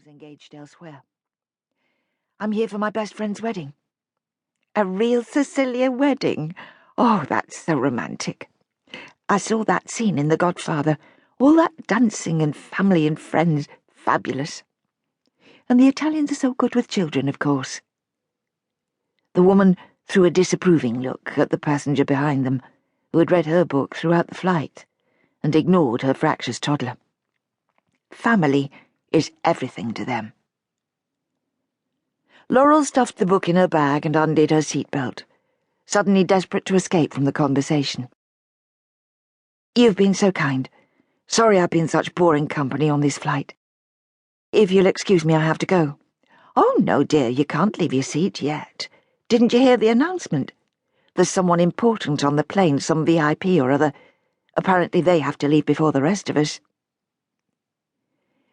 was engaged elsewhere. "I'm here for my best friend's wedding." "A real Sicilian wedding? Oh, that's so romantic. I saw that scene in The Godfather. All that dancing and family and friends. Fabulous. And the Italians are so good with children, of course." The woman threw a disapproving look at the passenger behind them, who had read her book throughout the flight, and ignored her fractious toddler. Family is everything to them. Laurel stuffed the book in her bag and undid her seatbelt, suddenly desperate to escape from the conversation. "You've been so kind. Sorry I've been such boring company on this flight. If you'll excuse me, I have to go." "Oh, no, dear, you can't leave your seat yet. Didn't you hear the announcement? There's someone important on the plane, some VIP or other. Apparently they have to leave before the rest of us."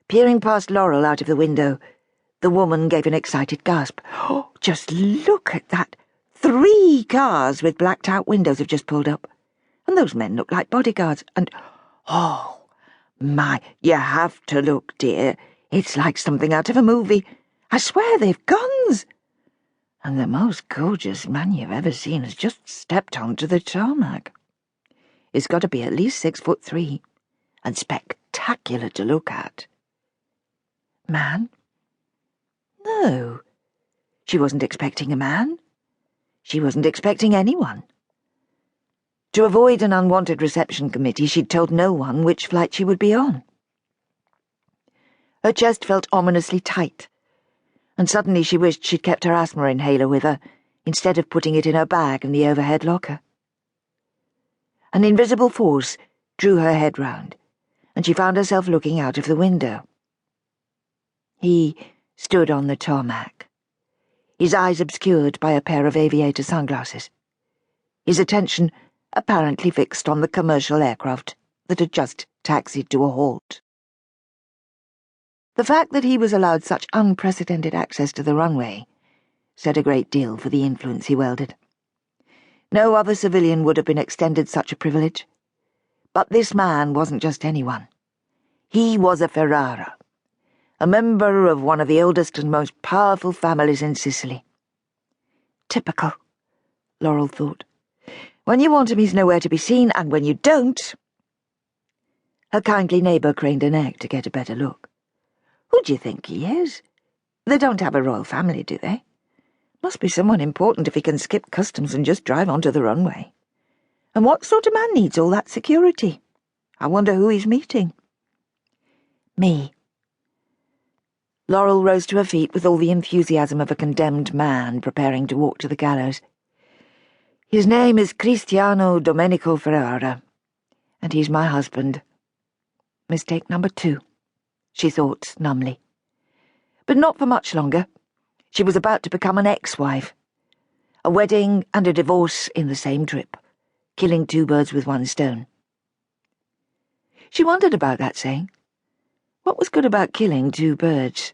Peering past Laurel out of the window, the woman gave an excited gasp. "Oh, just look at that! 3 cars with blacked-out windows have just pulled up. And those men look like bodyguards. And, oh, my, you have to look, dear. It's like something out of a movie. I swear they've guns. And the most gorgeous man you've ever seen has just stepped onto the tarmac. He's got to be at least 6'3", and spectacular to look at." Man? No. She wasn't expecting a man. She wasn't expecting anyone. To avoid an unwanted reception committee, she'd told no one which flight she would be on. Her chest felt ominously tight, and suddenly she wished she'd kept her asthma inhaler with her, instead of putting it in her bag in the overhead locker. An invisible force drew her head round, and she found herself looking out of the window. He stood on the tarmac, his eyes obscured by a pair of aviator sunglasses, his attention apparently fixed on the commercial aircraft that had just taxied to a halt. The fact that he was allowed such unprecedented access to the runway said a great deal for the influence he wielded. No other civilian would have been extended such a privilege. But this man wasn't just anyone. He was a Ferrara, a member of one of the oldest and most powerful families in Sicily. Typical, Laurel thought. When you want him, he's nowhere to be seen, and when you don't... Her kindly neighbour craned her neck to get a better look. "Who do you think he is? They don't have a royal family, do they? Must be someone important if he can skip customs and just drive onto the runway. And what sort of man needs all that security? I wonder who he's meeting." "Me." Laurel rose to her feet with all the enthusiasm of a condemned man preparing to walk to the gallows. "His name is Cristiano Domenico Ferrara, and he's my husband. Mistake number 2, she thought numbly. But not for much longer. She was about to become an ex-wife. A wedding and a divorce in the same trip, killing 2 birds with 1 stone. She wondered about that saying. What was good about killing 2 birds?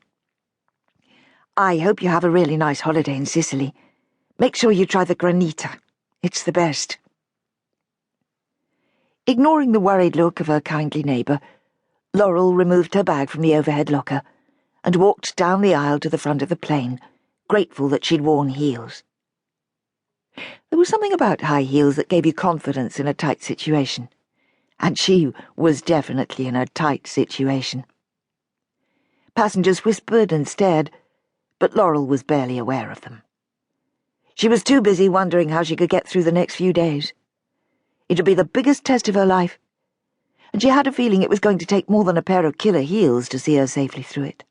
"I hope you have a really nice holiday in Sicily. Make sure you try the granita. It's the best." Ignoring the worried look of her kindly neighbour, Laurel removed her bag from the overhead locker and walked down the aisle to the front of the plane, grateful that she'd worn heels. There was something about high heels that gave you confidence in a tight situation, and she was definitely in a tight situation. Passengers whispered and stared, but Laurel was barely aware of them. She was too busy wondering how she could get through the next few days. It would be the biggest test of her life, and she had a feeling it was going to take more than a pair of killer heels to see her safely through it.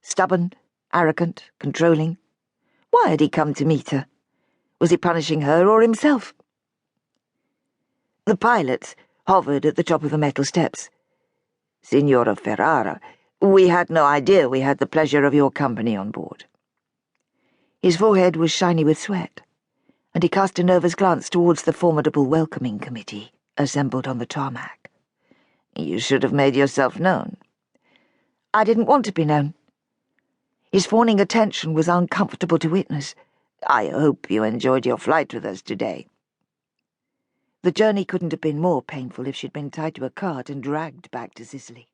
Stubborn, arrogant, controlling. Why had he come to meet her? Was he punishing her or himself? The pilot hovered at the top of the metal steps. "Signora Ferrara, we had no idea we had the pleasure of your company on board." His forehead was shiny with sweat, and he cast a nervous glance towards the formidable welcoming committee assembled on the tarmac. "You should have made yourself known." "I didn't want to be known." His fawning attention was uncomfortable to witness. "I hope you enjoyed your flight with us today." The journey couldn't have been more painful if she'd been tied to a cart and dragged back to Sicily.